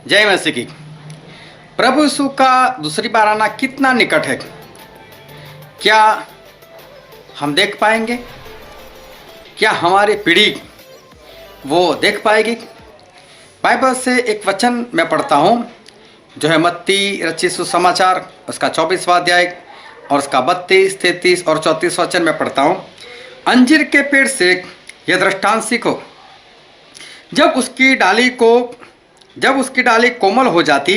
जय मसीह की। प्रभु यीशु का दूसरी बार आना कितना निकट है, क्या हम देख पाएंगे? क्या हमारी पीढ़ी वो देख पाएगी? बाइबल से एक वचन मैं पढ़ता हूँ जो है मत्ती रचित सुसमाचार, उसका 24वां अध्याय और उसका 32, 33 और 34 वचन मैं पढ़ता हूँ। अंजीर के पेड़ से यह दृष्टांत सीखो, जब उसकी डाली कोमल हो जाती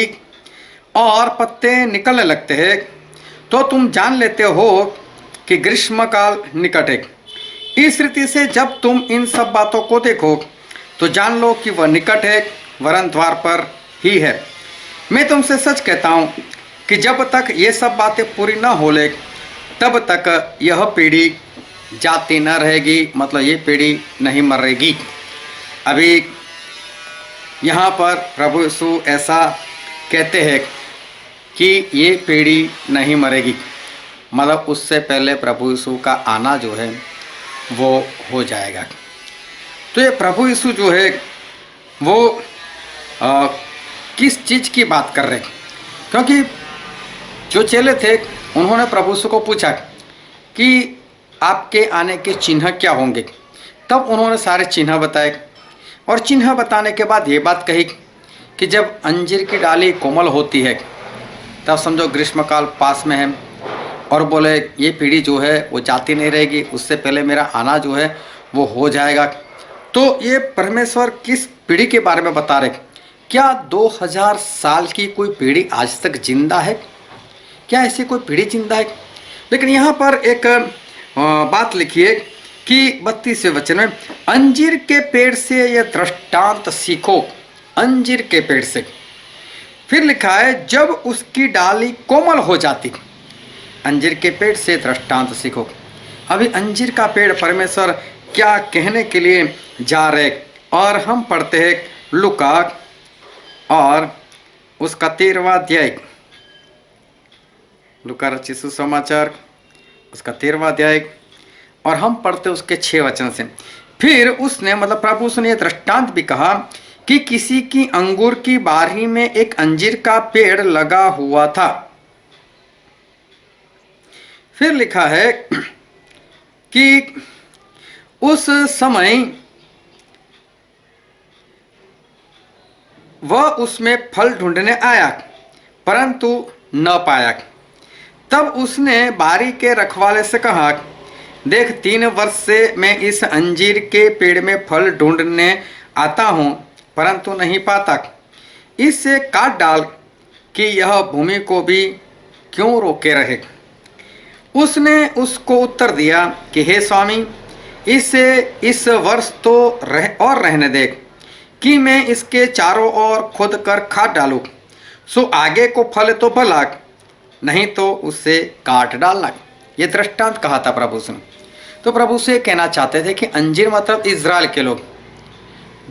और पत्ते निकलने लगते हैं तो तुम जान लेते हो कि ग्रीष्मकाल निकट है। इस रीति से जब तुम इन सब बातों को देखो तो जान लो कि वह निकट है, वरन द्वार पर ही है। मैं तुमसे सच कहता हूँ कि जब तक ये सब बातें पूरी न हो ले तब तक यह पीढ़ी जाती न रहेगी, मतलब ये पीढ़ी नहीं मरेगी। अभी यहाँ पर प्रभु यीशु ऐसा कहते हैं कि ये पीढ़ी नहीं मरेगी, मतलब उससे पहले प्रभु यीशु का आना जो है वो हो जाएगा। तो ये प्रभु यीशु जो है वो किस चीज़ की बात कर रहे हैं? क्योंकि जो चेले थे उन्होंने प्रभु यीशु को पूछा कि आपके आने के चिन्ह क्या होंगे। तब उन्होंने सारे चिन्ह बताए और चिन्ह बताने के बाद ये बात कही कि जब अंजीर की डाली कोमल होती है तब समझो ग्रीष्मकाल पास में है, और बोले ये पीढ़ी जो है वो जाती नहीं रहेगी, उससे पहले मेरा आना जो है वो हो जाएगा। तो ये परमेश्वर किस पीढ़ी के बारे में बता रहे? क्या 2000 साल की कोई पीढ़ी आज तक जिंदा है? क्या ऐसी कोई पीढ़ी जिंदा है? लेकिन यहाँ पर एक बात लिखी है कि 32वें वचन में, अंजीर के पेड़ से यह दृष्टांत सीखो। अंजीर के पेड़ से, फिर लिखा है जब उसकी डाली कोमल हो जाती। अंजीर के पेड़ से दृष्टांत सीखो। अभी अंजीर का पेड़ परमेश्वर क्या कहने के लिए जा रहे, और हम पढ़ते हैं लूका और उसका 13वां अध्याय, लूका रचित सुसमाचार उसका 13वां अध्याय और हम पढ़ते उसके 6 वचन से। फिर उसने, मतलब प्रभु उसने ये दृष्टांत भी कहा कि किसी की अंगूर की बारी में एक अंजीर का पेड़ लगा हुआ था। फिर लिखा है कि उस समय वह उसमें फल ढूंढने आया परंतु न पाया। तब उसने बारी के रखवाले से कहा, देख 3 वर्ष से मैं इस अंजीर के पेड़ में फल ढूंढने आता हूँ परंतु नहीं पाता, इससे काट डाल कि यह भूमि को भी क्यों रोके रहे। उसने उसको उत्तर दिया कि हे स्वामी, इसे इस वर्ष तो रहने दे कि मैं इसके चारों ओर खोद कर खाद डालूं, सो आगे को फल तो भला, नहीं तो उससे काट डालना। ये दृष्टांत कहा था प्रभु से। तो प्रभु से कहना चाहते थे कि अंजीर मतलब इज़राइल के लोग,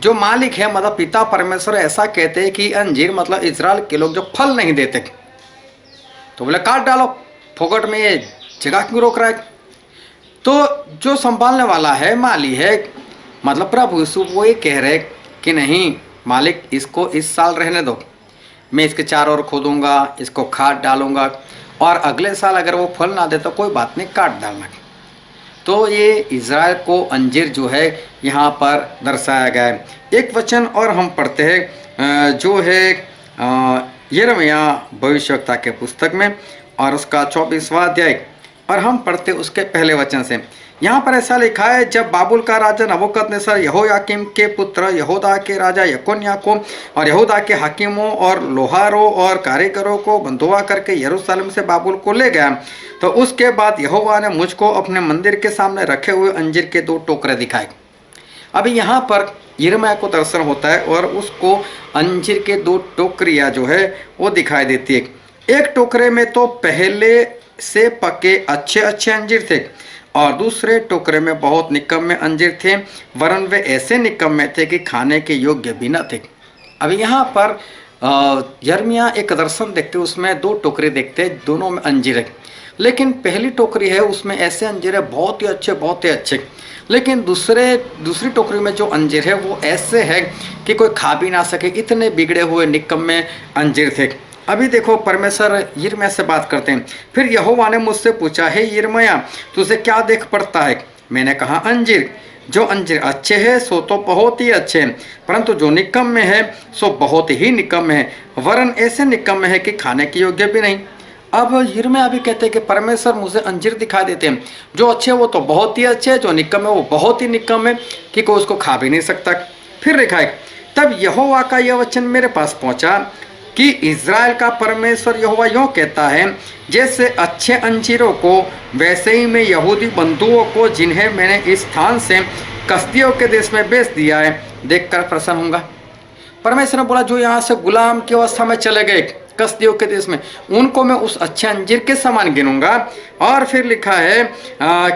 जो मालिक है मतलब पिता परमेश्वर ऐसा कहते हैं कि अंजीर मतलब इज़राइल के लोग जो फल नहीं देते, तो बोले काट डालो, फोकट में ये जगह क्यों रोक रहा है? तो जो संभालने वाला है, माली है, मतलब प्रभु यीशु, वो ये कह रहे कि नहीं मालिक, इसको इस साल रहने दो, मैं इसके चारों ओर खोदूंगा, इसको खाद डालूंगा, और अगले साल अगर वो फल ना दे तो कोई बात नहीं, काट डालना। तो ये इज़राइल को अंजीर जो है यहाँ पर दर्शाया गया है। एक वचन और हम पढ़ते हैं जो है यिर्मयाह भविष्यवक्ता के पुस्तक में और उसका 24वां अध्याय, और हम पढ़ते उसके पहले वचन से। यहाँ पर ऐसा लिखा है, जब बाबुल का राजा नबूकदनेस्सर यहोयाकीम के पुत्र यहूदा के राजा यकोन्याह को और यहूदा के हाकिमों और लोहारों और कारीगरों को बंधुआ करके यरूशलेम से बाबुल को ले गया, तो उसके बाद यहोवा ने मुझको अपने मंदिर के सामने रखे हुए अंजीर के 2 टोकरे दिखाए। अभी यहाँ पर यिर्मयाह को दर्शन होता है और उसको अंजीर के 2 टोकरियाँ जो है वो दिखाई देती है। एक टोकरे में तो पहले से पके अच्छे अच्छे अंजीर थे और दूसरे टोकरे में बहुत निकम्मे अंजीर थे, वरन वे ऐसे निकम्मे थे कि खाने के योग्य भी न थे। अभी यहाँ पर यिर्मयाह एक दर्शन देखते, उसमें 2 टोकरे देखते, दोनों में अंजीर है, लेकिन पहली टोकरी है उसमें ऐसे अंजीर है बहुत ही अच्छे, बहुत ही अच्छे। लेकिन दूसरी टोकरी में जो अंजीर है वो ऐसे है कि कोई खा भी ना सके, इतने बिगड़े हुए निकम्मे अंजीर थे। अभी देखो परमेश्वर यिर्मयाह से बात करते हैं। फिर यहोवा ने मुझसे पूछा, हे यिर्मयाह तुझे क्या देख पड़ता है? मैंने कहा, अंजीर। जो अंजीर अच्छे हैं सो तो बहुत ही अच्छे हैं, परंतु जो निकम्मे है सो बहुत ही निकम्मे है, वरन ऐसे निकम्मे है कि खाने के योग्य भी नहीं। अब यिर्मयाह भी कहते हैं कि परमेश्वर मुझे अंजीर दिखा देते हैं, जो अच्छे वो तो बहुत ही अच्छे, जो निकम्मे वो बहुत ही निकम्मे कि कोई उसको खा भी नहीं सकता। फिर लिखा है, तब यहोवा का यह वचन मेरे पास पहुंचा कि इज़राइल का परमेश्वर यहोवा यूँ कहता है, जैसे अच्छे अंजीरों को वैसे ही मैं यहूदी बंधुओं को जिन्हें मैंने इस स्थान से कसदियों के देश में बेच दिया है देखकर प्रसन्न होऊंगा। परमेश्वर ने बोला, जो यहाँ से गुलाम की अवस्था में चले गए कसदियों के देश में, उनको मैं उस अच्छे अंजीर के समान गिनूंगा। और फिर लिखा है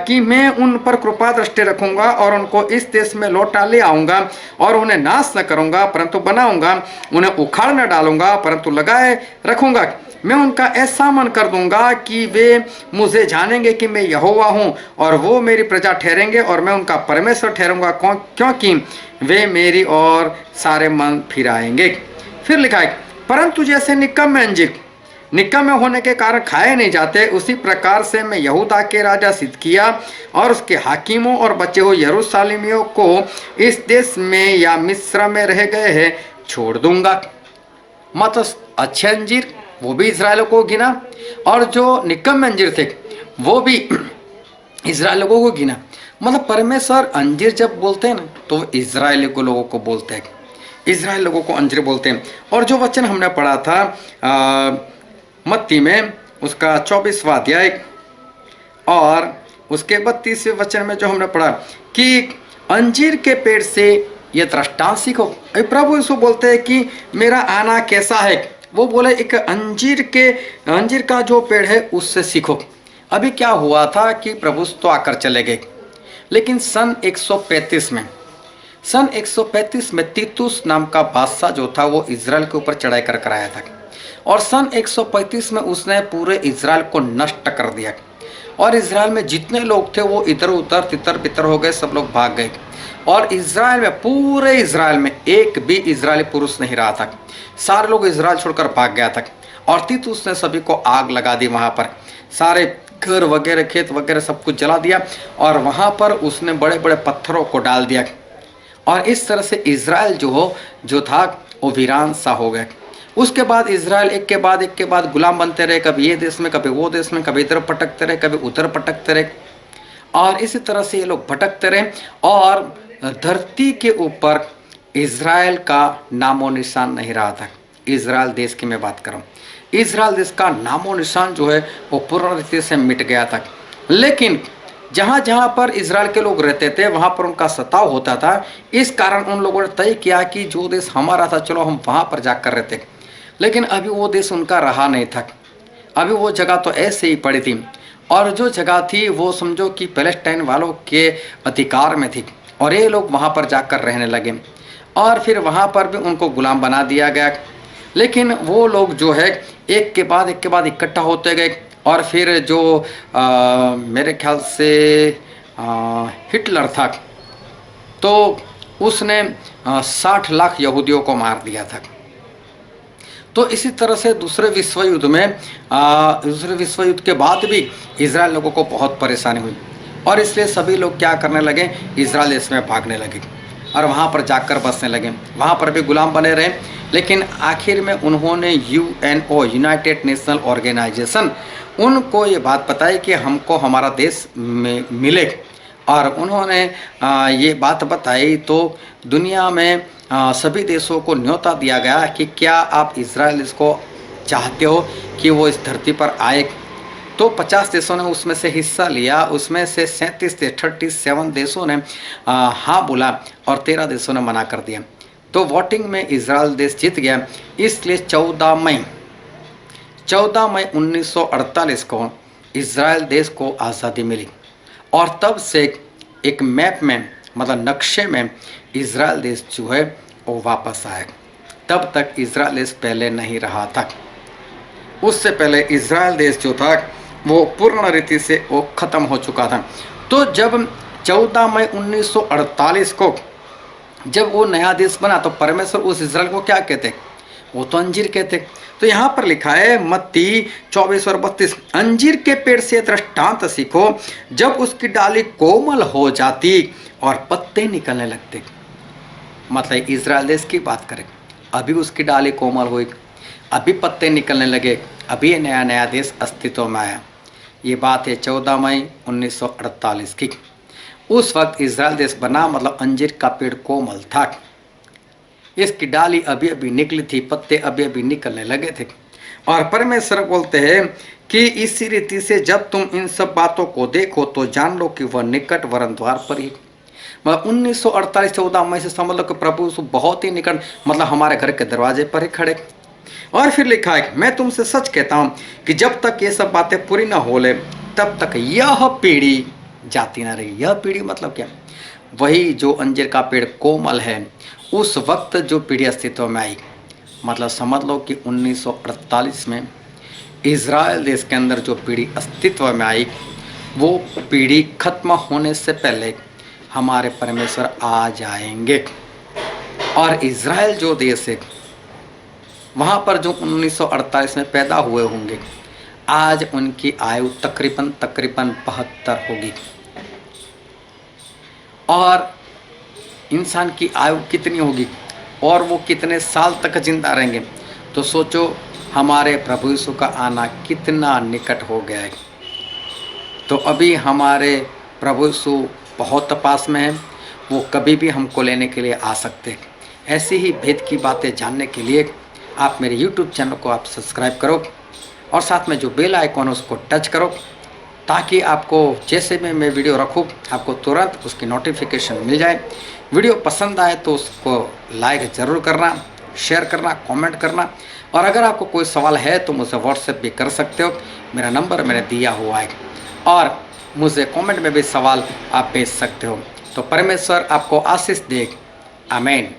कि मैं उन पर कृपा दृष्टि रखूंगा और उनको इस देश में लौटा ले आऊंगा और उन्हें नाश न करूंगा परंतु बनाऊंगा, उन्हें उखाड़ न डालूंगा परंतु लगाए रखूंगा। मैं उनका ऐसा मन कर दूंगा कि वे मुझे जानेंगे कि मैं यहोवा हूँ, और वो मेरी प्रजा ठहरेंगे और मैं उनका परमेश्वर ठहरूंगा, क्योंकि वे मेरी ओर सारे मन फिराएंगे। फिर लिखा है, परंतु जैसे निकम्मे अंजीर निकम्मे होने के कारण खाए नहीं जाते, उसी प्रकार से मैं यहूदा के राजा सिदकिय्याह और उसके हाकिमों और बचे हुए यरूशलेमियों को इस देश में या मिस्र में रह गए हैं छोड़ दूंगा। मतलब अच्छे अंजीर वो भी इजराइल को गिना, और जो निकम्मे अंजीर थे वो भी इजराइल लोगों को गिना। मतलब परमेश्वर अंजीर जब बोलते हैं ना तो इजराइल को लोगों को बोलते हैं, इजराइल लोगों को अंजीर बोलते हैं। और जो वचन हमने पढ़ा था मत्ती में उसका 24वां अध्याय और उसके 32वें वचन में जो हमने पढ़ा कि अंजीर के पेड़ से ये दृष्टांत सीखो। प्रभु यीशु बोलते हैं कि मेरा आना कैसा है, वो बोले एक अंजीर का जो पेड़ है उससे सीखो। अभी क्या हुआ था कि प्रभु तो आकर चले गए, लेकिन सन 135 में तीतुस नाम का बादशाह जो था वो इजराइल के ऊपर चढ़ाई कर आया था, और सन 135 में उसने पूरे इजराइल को नष्ट कर दिया, और इजराइल में जितने लोग थे वो इधर उधर तितर बितर हो गए, सब लोग भाग गए। और इजराइल में पूरे इजराइल में एक भी इजरायली पुरुष नहीं रहा था, सारे लोग इजराइल छोड़कर भाग गया था। और तीतुस ने सभी को आग लगा दी, वहाँ पर सारे घर वगैरह खेत वगैरह सब कुछ जला दिया, और वहाँ पर उसने बड़े बड़े पत्थरों को डाल दिया, और इस तरह से इजराइल जो था वो वीरान सा हो गया। उसके बाद इजराइल एक के बाद गुलाम बनते रहे, कभी ये देश में कभी वो देश में, कभी इधर पटकते रहे कभी उधर पटकते रहे, और इसी तरह से ये लोग भटकते रहे। और धरती के ऊपर इजराइल का नामो निशान नहीं रहा था। इजराइल देश की मैं बात करूं, इजराइल देश का नामो निशान जो है वो पूर्ण रीति से मिट गया था। लेकिन जहाँ जहाँ पर इजराइल के लोग रहते थे वहाँ पर उनका सताव होता था, इस कारण उन लोगों ने तय किया कि जो देश हमारा था चलो हम वहाँ पर जाकर रहते। लेकिन अभी वो देश उनका रहा नहीं था, अभी वो जगह तो ऐसे ही पड़ी थी, और जो जगह थी वो समझो कि पैलेस्टाइन वालों के अधिकार में थी, और ये लोग वहाँ पर जाकर रहने लगे, और फिर वहाँ पर भी उनको गुलाम बना दिया गया। लेकिन वो लोग जो है एक के बाद इकट्ठा होते गए, और फिर जो मेरे ख्याल से हिटलर था तो उसने 60 लाख यहूदियों को मार दिया था। तो इसी तरह से दूसरे विश्व युद्ध के बाद भी इजराइल लोगों को बहुत परेशानी हुई, और इसलिए सभी लोग क्या करने लगे, इजराइल देश में भागने लगे और वहाँ पर जाकर बसने लगे। वहाँ पर भी गुलाम बने रहे, लेकिन आखिर में उन्होंने यूएनओ यूनाइटेड नेशनल ऑर्गेनाइजेशन उनको ये बात बताई कि हमको हमारा देश में मिले, और उन्होंने ये बात बताई तो दुनिया में सभी देशों को न्योता दिया गया कि क्या आप इजराइल इसको चाहते हो कि वो इस धरती पर आए। तो 50 देशों ने उसमें से हिस्सा लिया, उसमें से 37 देशों ने हाँ बोला और 13 देशों ने मना कर दिया। तो वोटिंग में इजराइल देश जीत गया, इसलिए 14 मई 1948 को इजराइल देश को आज़ादी मिली, और तब से एक मैप में मतलब नक्शे में इजराइल देश जो है वो वापस आया। तब तक इजराइल देश पहले नहीं रहा था। उससे पहले इजराइल देश जो था वो पूर्ण रीति से वो ख़त्म हो चुका था। तो जब 14 मई 1948 को जब वो नया देश बना तो परमेश्वर उस इज़राइल को क्या कहते, वो तो अंजीर कहते। तो यहाँ पर लिखा है मत्ती 24 और 32, अंजीर के पेड़ से दृष्टांत सीखो, जब उसकी डाली कोमल हो जाती और पत्ते निकलने लगते। मतलब इज़राइल देश की बात करें, अभी उसकी डाली कोमल हुई, अभी पत्ते निकलने लगे, अभी ये नया नया देश अस्तित्व में आया। ये बात है 14 मई 1948 की। उस वक्त इज़राइल देश बना, मतलब अंजीर का पेड़ कोमल था, इसकी डाली अभी अभी निकली थी, पत्ते अभी अभी निकलने लगे थे। और परमेश्वर बोलते हैं कि इसी रीति से जब तुम इन सब बातों को देखो तो जान लो कि वह निकट वरन द्वार पर ही। मतलब 1948 14 मई से समझ लो कि प्रभु बहुत ही निकट, मतलब हमारे घर के दरवाजे पर ही खड़े। और फिर लिखा है, मैं तुमसे सच कहता हूँ कि जब तक ये सब बातें पूरी ना हो ले तब तक यह पीढ़ी जाती ना रही। यह पीढ़ी मतलब क्या, वही जो अंजीर का पेड़ कोमल है, उस वक्त जो पीढ़ी अस्तित्व में आई। मतलब समझ लो कि 1948 में इज़राइल देश के अंदर जो पीढ़ी अस्तित्व में आई, वो पीढ़ी खत्म होने से पहले हमारे परमेश्वर आ जाएंगे। और इज़राइल जो देश है, वहाँ पर जो 1948 में पैदा हुए होंगे, आज उनकी आयु तकरीबन 72 होगी। और इंसान की आयु कितनी होगी और वो कितने साल तक जिंदा रहेंगे, तो सोचो हमारे प्रभु यीशु का आना कितना निकट हो गया है। तो अभी हमारे प्रभु यीशु बहुत पास में है, वो कभी भी हमको लेने के लिए आ सकते हैं। ऐसी ही भेद की बातें जानने के लिए आप मेरे YouTube चैनल को आप सब्सक्राइब करो और साथ में जो बेल आइकॉन है उसको टच करो, ताकि आपको जैसे भी मैं वीडियो रखूँ आपको तुरंत उसकी नोटिफिकेशन मिल जाए। वीडियो पसंद आए तो उसको लाइक ज़रूर करना, शेयर करना, कमेंट करना। और अगर आपको कोई सवाल है तो मुझे व्हाट्सएप भी कर सकते हो, मेरा नंबर मैंने दिया हुआ है। और मुझे कमेंट में भी सवाल आप भेज सकते हो। तो परमेश्वर आपको आशीष दे। आमीन।